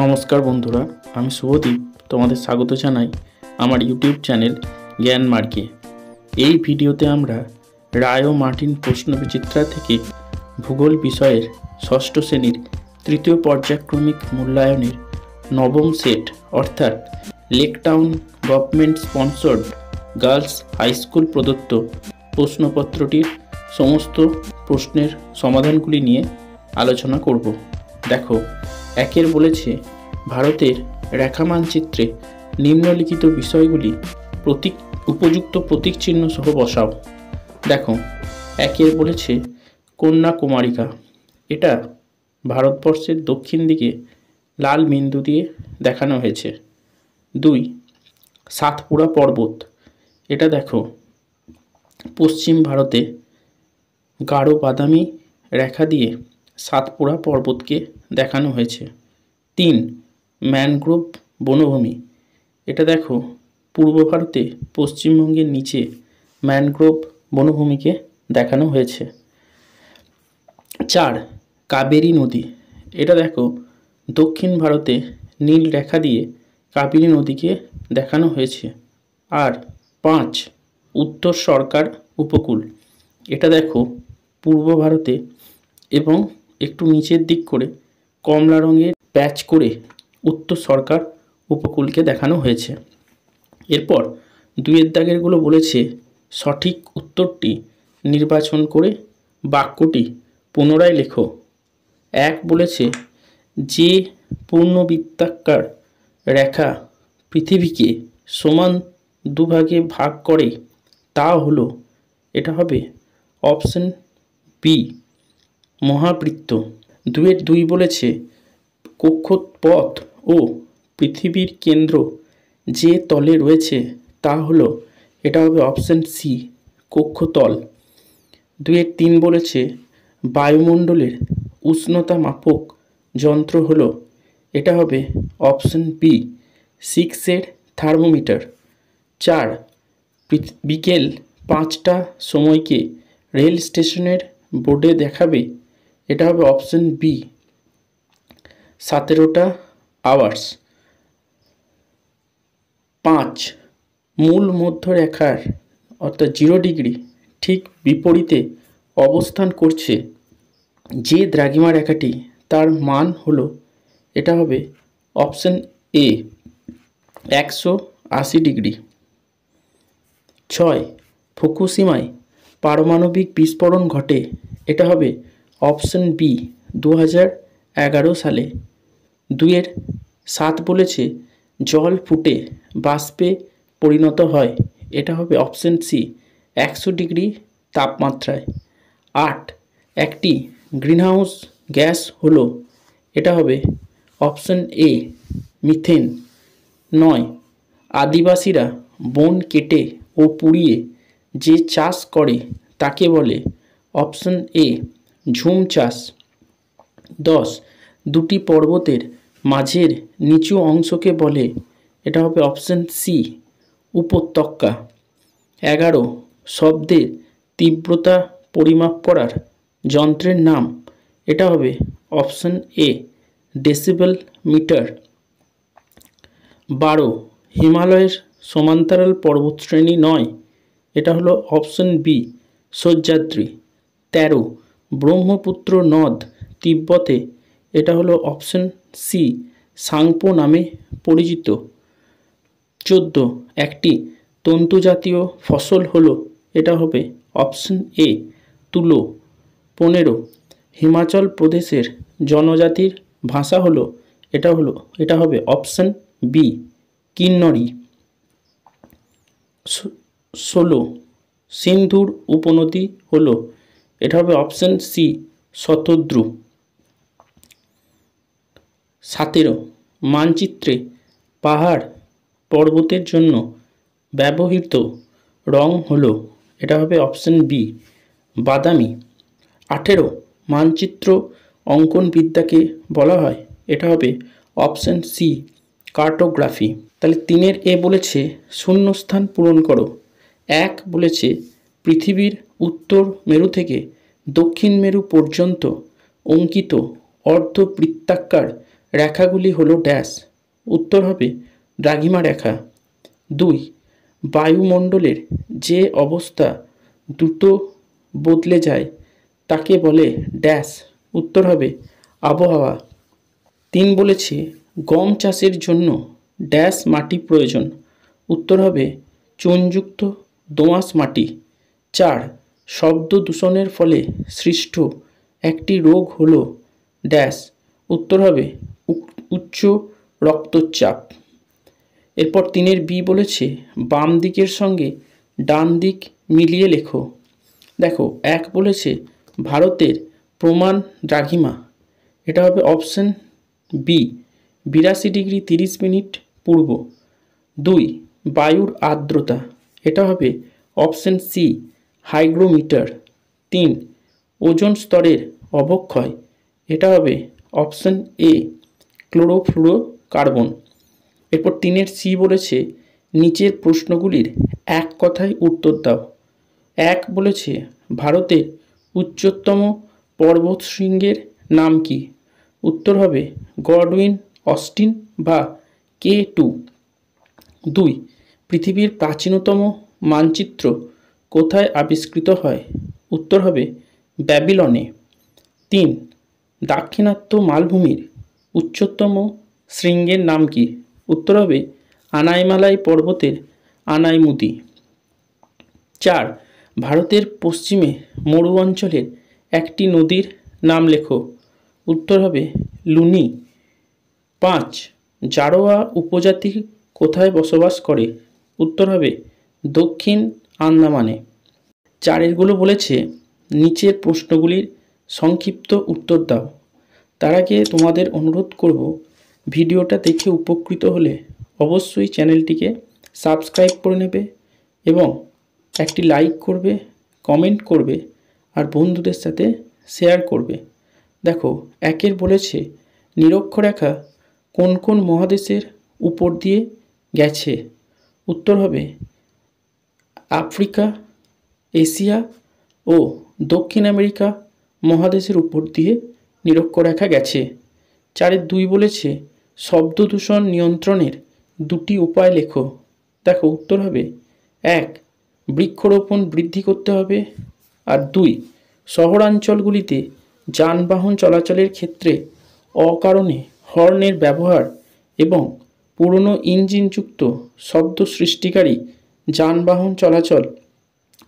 নমস্কার বন্ধুরা, আমি শুভদীপ তোমাদের স্বাগত জানাই আমার ইউটিউব চ্যানেল জ্ঞান মার্গে। এই ভিডিওতে আমরা রায় ও মার্টিন প্রশ্নবিচিত্রা থেকে ভূগোল বিষয়ের ষষ্ঠ শ্রেণীর তৃতীয় পর্যায়ক্রমিক মূল্যায়নের নবম সেট অর্থাৎ Laketown government sponsored girls high school প্রদত্ত প্রশ্নপত্রটির সমস্ত প্রশ্নের সমাধানগুলি নিয়ে আলোচনা করব। দেখো, একের বলেছে ভারতের রেখা মানচিত্রে নিম্নলিখিত বিষয়গুলি উপযুক্ত প্রতীক চিহ্ন সহ বসাও। দেখো, একের বলেছে কন্যাকুমারিকা, এটা ভারতবর্ষের দক্ষিণ দিকে লাল বিন্দু দিয়ে দেখানো হয়েছে। 2, সাতপুরা পর্বত, এটা দেখো পশ্চিম ভারতে গাঢ় বাদামি রেখা দিয়ে সাতপুরা পর্বতকে দেখানো হয়েছে। 3, ম্যানগ্রোভ বনভূমি, এটা দেখো পূর্ব ভারতে পশ্চিমবঙ্গের নিচে ম্যানগ্রোভ বনভূমিকে দেখানো হয়েছে। 4, কাবেরী নদী, এটা দেখো দক্ষিণ ভারতে নীল রেখা দিয়ে কাবেরী নদীকে দেখানো হয়েছে। আর 5, উত্তর সরকার উপকূল, এটা দেখো পূর্ব ভারতে এবং একটু নিচের দিক করে কমলা রঙের প্যাচ করে উত্তর সরকার উপকূলকে দেখানো হয়েছে। এরপর 2 দাগেরগুলো বলেছে সঠিক উত্তরটি নির্বাচন করে বাক্যটি পুনরায় লেখো। 1 বলেছে যে পূর্ণবৃত্তাকার রেখা পৃথিবীকে সমান দুভাগে ভাগ করে তা হলো, এটা হবে অপশন বি, মহাবৃত্ত। 2 বলেছে কক্ষপথ ও পৃথিবীর কেন্দ্র যে তলে রয়েছে তা হলো, এটা হবে অপশন সি, কক্ষতল। 3 বলেছে বায়ুমণ্ডলের উষ্ণতা মাপক যন্ত্র হলো, এটা হবে অপশন বি, 6 থার্মোমিটার। 4, বিকেল 5টা সময়কে রেল স্টেশনের বোর্ডে দেখাবে, এটা হবে অপশন বি, 17টা আওয়ার্স। 5, মূল মধ্যরেখার অর্থাৎ 0 ডিগ্রি ঠিক বিপরীতে অবস্থান করছে যে দ্রাঘিমা রেখাটি, তার মান হলো, এটা হবে অপশন এ, 180 ডিগ্রি। 6, ফুকুশিমায় পারমাণবিক বিস্ফোরণ ঘটে, এটা হবে অপশন বি, 2011 সালে। 7 বলেছে জল ফুটে বাষ্পে পরিণত হয়, এটা হবে অপশন সি, 100 ডিগ্রি তাপমাত্রায়। 8, একটি গ্রিনহাউস গ্যাস হলো, এটা হবে অপশন এ, মিথেন। 9, আদিবাসীরা বন কেটে ও পুড়িয়ে যে চাষ করে তাকে বলে, অপশন এ, ঝুম চাষ। 10, দুটি পর্বতের মাঝের নিচু অংশকে বলে, এটা হবে অপশন সি, উপত্যকা। 11, শব্দের তীব্রতা পরিমাপ করার যন্ত্রের নাম, এটা হবে অপশন এ, ডেসিবেল মিটার। 12, হিমালয়ের সমান্তরাল পর্বতশ্রেণী নয়, এটা হলো অপশন বি, সহ্যাদ্রি। 13, ব্রহ্মপুত্র নদ তিব্বতে, এটা হলো অপশন সি, সাংপো নামে পরিচিত। 14, একটি তন্তুজাতীয় ফসল হলো, এটা হবে অপশন এ, তুলো। 15, হিমাচল প্রদেশের জনজাতির ভাষা হলো, এটা হবে অপশন বি, কিন্নরি। 16, সিন্ধুর উপনদী হলো, এটা হবে অপশন সি, শতদ্রু। 17, মানচিত্রে পাহাড় পর্বতের জন্য ব্যবহৃত রং হলো, এটা হবে অপশন বি, বাদামি। 18, মানচিত্র অঙ্কন বিদ্যাকে বলা হয়, এটা হবে অপশন সি, কার্টোগ্রাফি। তাহলে 3 এ বলেছে শূন্যস্থান পূরণ করো। 1 বলেছে পৃথিবীর উত্তর মেরু থেকে দক্ষিণ মেরু পর্যন্ত অঙ্কিত অর্ধবৃত্তাকার রেখাগুলি হলো ড্যাশ। উত্তর হবে দ্রাঘিমা রেখা। 2. বায়ুমণ্ডলের যে অবস্থা দ্রুত বদলে যায় তাকে বলে ড্যাশ। উত্তর হবে আবহাওয়া। 3 বলেছে গম চাষের জন্য ড্যাশ মাটি প্রয়োজন। উত্তর হবে চুনযুক্ত দোআঁশ মাটি। 4. শব্দ দূষণের ফলে সৃষ্ট একটি রোগ হলো ড্যাশ। উত্তর হবে উচ্চ রক্তচাপ। এরপর 3-এর বি বলেছে বাম দিকের সঙ্গে ডান দিক মিলিয়ে লেখো। দেখো 1 বলেছে ভারতের প্রমাণ দ্রাঘিমা, এটা হবে অপশন বি 82°30' পূর্ব। 2. বায়ুর আর্দ্রতা, এটা হবে অপশন সি হাইগ্রোমিটার। 3. ওজোন স্তরের অবক্ষয়, এটা হবে অপশন এ ক্লোরোফ্লুরোকার্বন। এরপর 3-এর সি বলেছে নিচের প্রশ্নগুলির এক কথায় উত্তর দাও। 1 বলেছে ভারতের উচ্চতম পর্বতশৃঙ্গের নাম কি? উত্তর হবে গডউইন অস্টিন বা K2। 2. পৃথিবীর প্রাচীনতম মানচিত্র কোথায় আবিষ্কৃত হয়? উত্তর হবে ব্যাবিলনে। 3. দাক্ষিণাত্য মালভূমির উচ্চতম শৃঙ্গের নাম কি? উত্তর হবে আনাইমালাই পর্বতের আনাইমুদি। 4. ভারতের পশ্চিমে মরু অঞ্চলের একটি নদীর নাম লেখো। উত্তর হবে লুনি। 5. জারোয়া উপজাতি কোথায় বসবাস করে? উত্তর হবে দক্ষিণ আন্দামানে। 4-এরগুলো বলেছে নিচের প্রশ্নগুলির সংক্ষিপ্ত উত্তর দাও। তার আগে তোমাদের অনুরোধ করব, ভিডিওটা দেখে উপকৃত হলে অবশ্যই চ্যানেলটিকে সাবস্ক্রাইব করে নেবে এবং একটি লাইক করবে, কমেন্ট করবে আর বন্ধুদের সাথে শেয়ার করবে। দেখো 1-এর বলেছে নিরক্ষরেখা কোন কোন মহাদেশের উপর দিয়ে গেছে? উত্তর হবে আফ্রিকা, এশিয়া ও দক্ষিণ আমেরিকা মহাদেশের উপর দিয়ে নিরক্ষরেখা গেছে। 4-এর 2 বলেছে শব্দ দূষণ নিয়ন্ত্রণের 2টি উপায় লেখো। দেখো উত্তর হবে 1. বৃক্ষরোপণ বৃদ্ধি করতে হবে, আর 2. শহরাঞ্চলগুলিতে যানবাহন চলাচলের ক্ষেত্রে অকারণে হর্নের ব্যবহার এবং পুরনো ইঞ্জিনযুক্ত শব্দ সৃষ্টিকারী যানবাহন চলাচল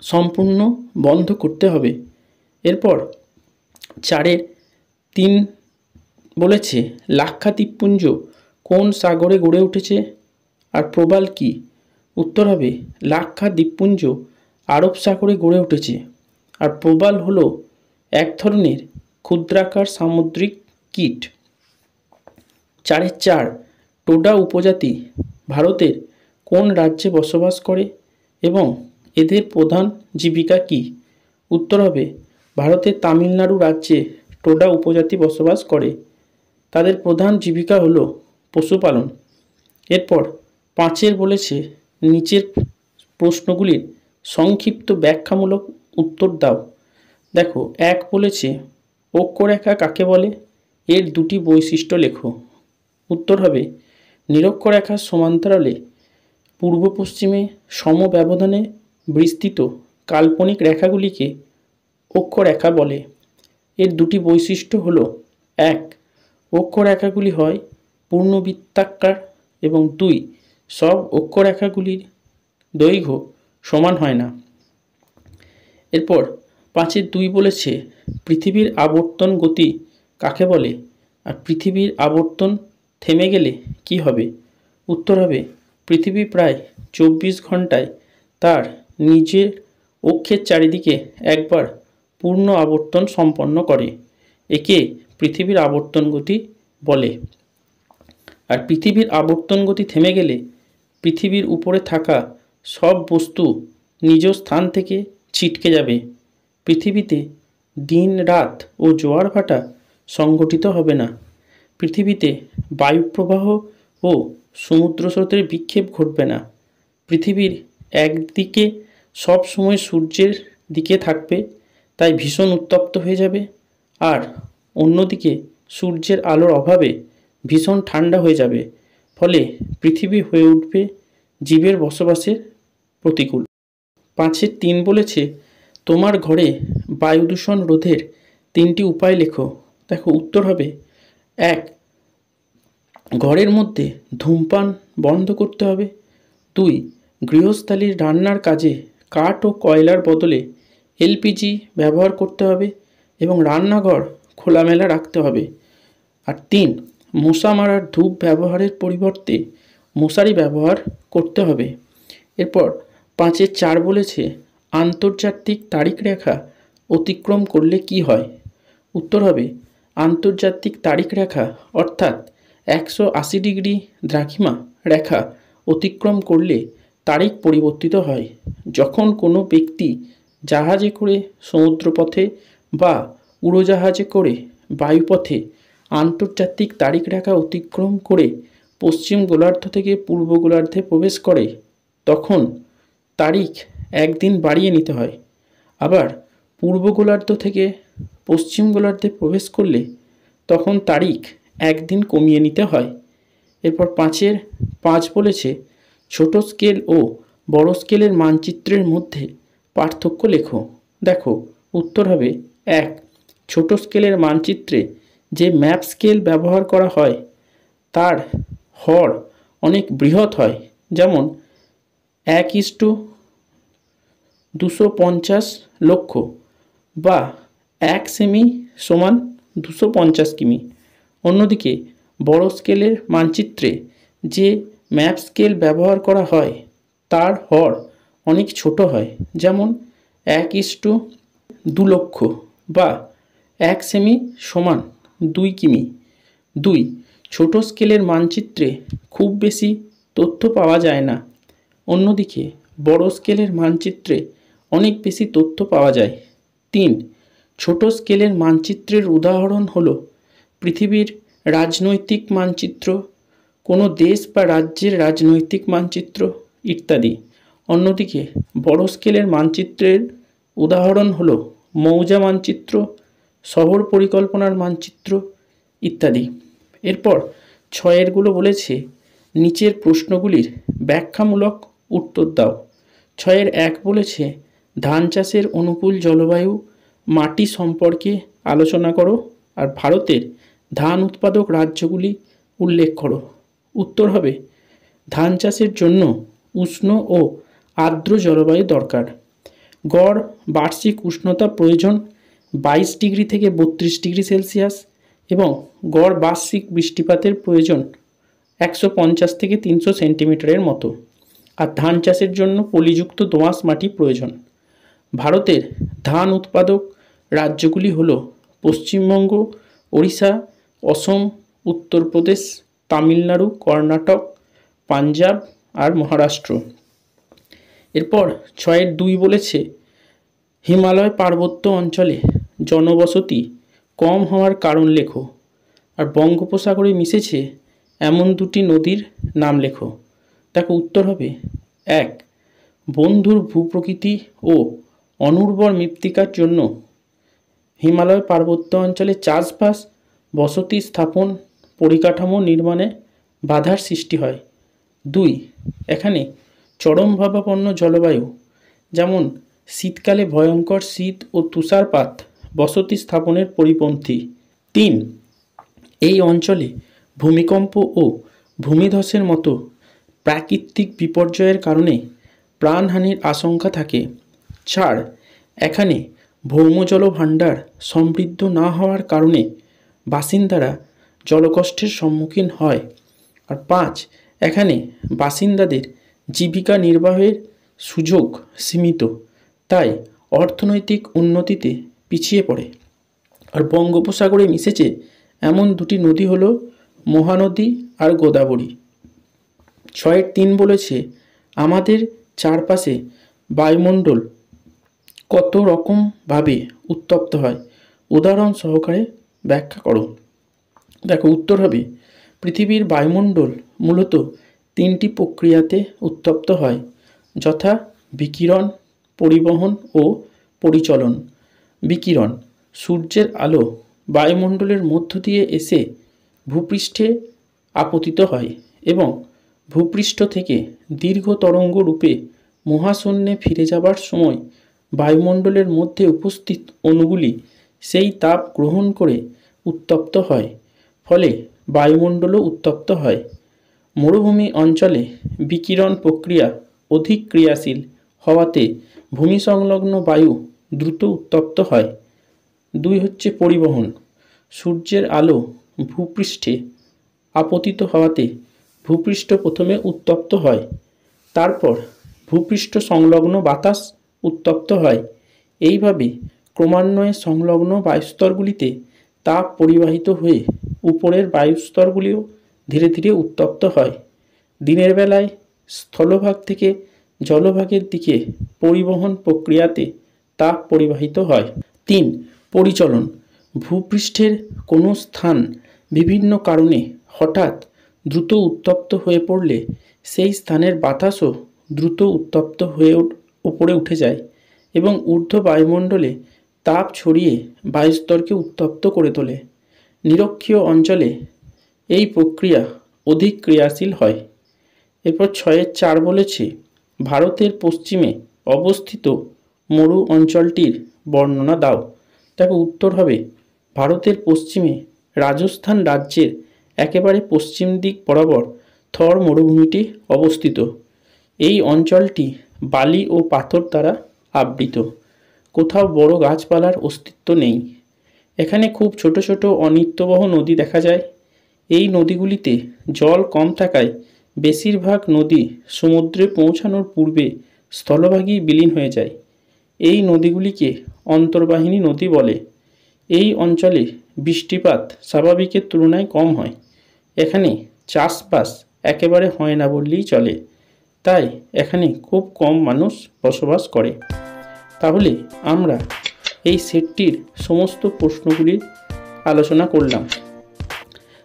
সম্পূর্ণ বন্ধ করতে হবে। এরপর 4-এর 3 বলেছে লাক্ষাদ্বীপপুঞ্জ কোন সাগরে গড়ে উঠেছে আর প্রবাল কি? উত্তর হবে লাক্ষাদ্বীপপুঞ্জ আরব সাগরে গড়ে উঠেছে, আর প্রবাল হলো এক ধরনের ক্ষুদ্রাকার সামুদ্রিক কীট। 4-এর 4 টোডা উপজাতি ভারতের কোন রাজ্যে বসবাস করে এবং এদের প্রধান জীবিকা কি? উত্তর হবে ভারতের তামিলনাড়ু রাজ্যে টোডা উপজাতি বসবাস করে। তাদের প্রধান জীবিকা হলো পশুপালন। এরপর 5-এর বলেছে নিচের প্রশ্নগুলির সংক্ষিপ্ত ব্যাখ্যামূলক উত্তর দাও। দেখো 1 বলেছে অক্ষরেখা কাকে বলে? এর 2টি বৈশিষ্ট্য লেখো। উত্তর হবে নিরক্ষরেখার সমান্তরালে পূর্ব পশ্চিমে সমব্যবধানে বিস্তৃত কাল্পনিক রেখাগুলিকে অক্ষরেখা বলে। এর 2টি বৈশিষ্ট্য হলো 1. অক্ষরেখাগুলি হয় পূর্ণবৃত্তাকার এবং 2. সব অক্ষরেখাগুলির দৈর্ঘ্য সমান হয় না। এরপর 5-এর 2 বলেছে পৃথিবীর আবর্তন গতি কাকে বলে, আর পৃথিবীর আবর্তন থেমে গেলে কি হবে? উত্তর হবে পৃথিবী প্রায় 24 ঘন্টায় তার নিজের অক্ষের চারিদিকে একবার পূর্ণ আবর্তন সম্পন্ন করে। একে পৃথিবীর আবর্তন গতি বলে। আর পৃথিবীর আবর্তন গতি থেমে গেলে পৃথিবীর উপরে থাকা সব বস্তু নিজ স্থান থেকে ছিটকে যাবে। পৃথিবীতে দিন রাত ও জোয়ার ভাটা সংঘটিত হবে না। পৃথিবীতে বায়ুপ্রবাহ ও সমুদ্র স্রোতের বিক্ষেপ ঘটবে না। পৃথিবীর একদিকে সব সময় সূর্যের দিকে থাকবে, তাই ভীষণ উত্তপ্ত হয়ে যাবে, আর অন্যদিকে সূর্যের আলোর অভাবে ভীষণ ঠান্ডা হয়ে যাবে, ফলে পৃথিবী হয়ে উঠবে জীবের বসবাসের প্রতিকূল। 5-3 বলেছে তোমার ঘরে বায়ু দূষণ রোধের 3টি উপায় লেখো। দেখো উত্তর হবে 1. ঘরের মধ্যে ধূমপান বন্ধ করতে হবে। 2. গৃহস্থালির রান্নার কাজে কাঠ ও কয়লার বদলে এলপিজি ব্যবহার করতে হবে এবং রান্নাঘর খোলামেলা রাখতে হবে। আর 3. মশা মারার ধূপ ব্যবহারের পরিবর্তে মশারি ব্যবহার করতে হবে। এরপর 5-4 বলেছে আন্তর্জাতিক তারিখ রেখা অতিক্রম করলে কি হয়। উত্তর হবে আন্তর্জাতিক তারিখ রেখা অর্থাৎ 180 ডিগ্রি দ্রাঘিমা রেখা অতিক্রম করলে তারিখ পরিবর্তিত হয়। যখন কোনো ব্যক্তি জাহাজে করে সমুদ্রপথে বা উড়োজাহাজে করে বায়ুপথে আন্তর্জাতিক তারিখ রেখা অতিক্রম করে পশ্চিম গোলার্ধ থেকে পূর্ব গোলার্ধে প্রবেশ করে, তখন তারিখ একদিন বাড়িয়ে নিতে হয়। আবার পূর্ব গোলার্ধ থেকে পশ্চিম গোলার্ধে প্রবেশ করলে তখন তারিখ একদিন কমিয়ে নিতে হয়। এরপর 5 বলেছে ছোট স্কেল ও বড় স্কেলের মানচিত্রের মধ্যে পার্থক্য লেখো। দেখো উত্তর হবে 1. ছোট স্কেলের মানচিত্রে যে ম্যাপ স্কেল ব্যবহার করা হয় তার হর অনেক বৃহৎ হয়, যেমন 1:250 লক্ষ বা 1 সেমি সমান 250 কিমি। অন্যদিকে বড় স্কেলের মানচিত্রে যে ম্যাপ স্কেল ব্যবহার করা হয় তার হর অনেক ছোট হয়, যেমন 1:2 লক্ষ বা 1 সেমি সমান 2 কিমি। 2. ছোট স্কেলের মানচিত্রে খুব বেশি তথ্য পাওয়া যায় না, অন্যদিকে বড় স্কেলের মানচিত্রে অনেক বেশি তথ্য পাওয়া যায়। 3. ছোট স্কেলের মানচিত্রের উদাহরণ হলো পৃথিবীর রাজনৈতিক মানচিত্র, কোনো দেশ বা রাজ্যের রাজনৈতিক মানচিত্র ইত্যাদি। অন্যদিকে বড় স্কেলের মানচিত্রের উদাহরণ হলো মৌজা মানচিত্র, শহর পরিকল্পনার মানচিত্র ইত্যাদি। এরপর 6 বলেছে নিচের প্রশ্নগুলির ব্যাখ্যামূলক উত্তর দাও। 1 বলেছে ধান চাষের অনুকূল জলবায়ু মাটি সম্পর্কে আলোচনা করো আর ভারতের ধান উৎপাদক রাজ্যগুলি উল্লেখ করো। উত্তর হবে ধান চাষের জন্য উষ্ণ ও আর্দ্র জলবায়ু দরকার। গড় বার্ষিক উষ্ণতা প্রয়োজন 22 ডিগ্রি থেকে 32 ডিগ্রি সেলসিয়াস এবং গড় বার্ষিক বৃষ্টিপাতের প্রয়োজন 150 থেকে 300 সেন্টিমিটারের মতো। আর ধান চাষের জন্য পলিযুক্ত দোআঁশ মাটি প্রয়োজন। ভারতের ধান উৎপাদক রাজ্যগুলি হল পশ্চিমবঙ্গ, ওড়িশা, অসম, উত্তরপ্রদেশ, তামিলনাড়ু, কর্ণাটক, পাঞ্জাব আর মহারাষ্ট্র। এরপর 6 বলেছে হিমালয় পার্বত্য অঞ্চলে জনবসতি কম হওয়ার কারণ লেখো আর বঙ্গোপসাগরে মিশেছে এমন 2টি নদীর নাম লেখো। দেখো উত্তর হবে 1. বন্ধুর ভূপ্রকৃতি ও অনুর্বর মৃত্তিকার জন্য হিমালয় পার্বত্য অঞ্চলে চাষবাস, বসতি স্থাপন, পরিকাঠামো নির্মাণে বাধার সৃষ্টি হয়। 2. এখানে চরমভাবাপন্ন জলবায়ু, যেমন শীতকালে ভয়ঙ্কর শীত ও তুষারপাত বসতি স্থাপনের পরিপন্থী। 3. এই অঞ্চলে ভূমিকম্প ও ভূমিধসের মতো প্রাকৃতিক বিপর্যয়ের কারণে প্রাণহানির আশঙ্কা থাকে। 4. এখানে ভৌমজল ভাণ্ডার সমৃদ্ধ না হওয়ার কারণে বাসিন্দারা জলকষ্টের সম্মুখীন হয়। আর 5. এখানে বাসিন্দাদের জীবিকা নির্বাহের সুযোগ সীমিত, তাই অর্থনৈতিক উন্নতিতে পিছিয়ে পড়ে। আর বঙ্গোপসাগরে মিশেছে এমন 2টি নদী হল মহানদী আর গোদাবরী। 6 বলেছে আমাদের চারপাশে বায়ুমণ্ডল কত রকমভাবে উত্তপ্ত হয়, উদাহরণ সহকারে ব্যাখ্যা করো। দেখো উত্তর হবে পৃথিবীর বায়ুমণ্ডল মূলত 3টি প্রক্রিয়াতে উত্তপ্ত হয়, যথা বিকিরণ, পরিবহন ও পরিচলন। বিকিরণ: সূর্যের আলো বায়ুমণ্ডলের মধ্য দিয়ে এসে ভূপৃষ্ঠে আপতিত হয় এবং ভূপৃষ্ঠ থেকে দীর্ঘ তরঙ্গ রূপে মহাশূন্যে ফিরে যাবার সময় বায়ুমণ্ডলের মধ্যে উপস্থিত অণুগুলি সেই তাপ গ্রহণ করে উত্তপ্ত হয়, ফলে বায়ুমণ্ডলও উত্তপ্ত হয়। মরুভূমি অঞ্চলে বিকিরণ প্রক্রিয়া অধিক ক্রিয়াশীল হওয়াতে ভূমি সংলগ্ন বায়ু দ্রুত উত্তপ্ত হয়। 2 হচ্ছে পরিবহন। সূর্যের আলো ভূপৃষ্ঠে আপতিত হওয়াতে ভূপৃষ্ঠ প্রথমে উত্তপ্ত হয়, তারপর ভূপৃষ্ঠ সংলগ্ন বাতাস উত্তপ্ত হয়। এইভাবে ক্রমান্বয়ে সংলগ্ন বায়ুস্তরগুলিতে তাপ পরিবাহিত হয়ে উপরের বায়ুস্তরগুলিও ধীরে ধীরে উত্তপ্ত হয়। দিনের বেলায় স্থলভাগ থেকে জলভাগের দিকে পরিবহন প্রক্রিয়াতে তাপ পরিবাহিত হয়। 3. পরিচলন। ভূপৃষ্ঠের কোনো স্থান বিভিন্ন কারণে হঠাৎ দ্রুত উত্তপ্ত হয়ে পড়লে সেই স্থানের বাতাসও দ্রুত উত্তপ্ত হয়ে উপরে উঠে যায় এবং ঊর্ধ্ব বায়ুমণ্ডলে তাপ ছড়িয়ে বায়ুস্তরকে উত্তপ্ত করে তোলে। নিরক্ষীয় অঞ্চলে এই প্রক্রিয়া অধিক ক্রিয়াশীল হয়। এরপর 6.4 বলেছে, ভারতের পশ্চিমে অবস্থিত মরু অঞ্চলটির বর্ণনা দাও। দেখো, উত্তর হবে ভারতের পশ্চিমে রাজস্থান রাজ্যের একেবারে পশ্চিম দিক বরাবর থর মরুভূমিটি অবস্থিত। এই অঞ্চলটি বালি ও পাথর দ্বারা আবৃত। কোথাও বড় গাছপালার অস্তিত্ব নেই। এখানে খুব ছোট ছোট অনিত্যবহ নদী দেখা যায়। এই নদীগুলিতে জল কম থাকায় বেশিরভাগ নদী সমুদ্রে পৌঁছানোর পূর্বে স্থলভাগেই বিলীন হয়ে যায়। এই নদীগুলিকে অন্তর্বাহিনী নদী বলে। এই অঞ্চলে বৃষ্টিপাত স্বাভাবিকের তুলনায় কম হয়। এখানে চাষবাস একেবারে হয় না বললেই চলে, তাই এখানে খুব কম মানুষ বসবাস করে। তাহলে আমরা এই সেটটির সমস্ত প্রশ্নগুলির আলোচনা করলাম।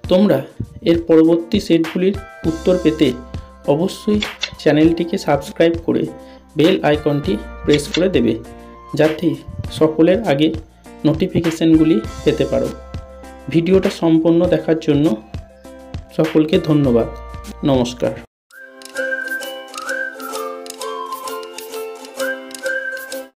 তোমরা এর পরবর্তী সেটগুলির উত্তর পেতে অবশ্যই চ্যানেলটিকে সাবস্ক্রাইব করে বেল আইকনটি প্রেস করে দেবে, যাতে সকলের আগে নোটিফিকেশনগুলি পেতে পারো। ভিডিওটা সম্পূর্ণ দেখার জন্য সকলকে ধন্যবাদ। নমস্কার।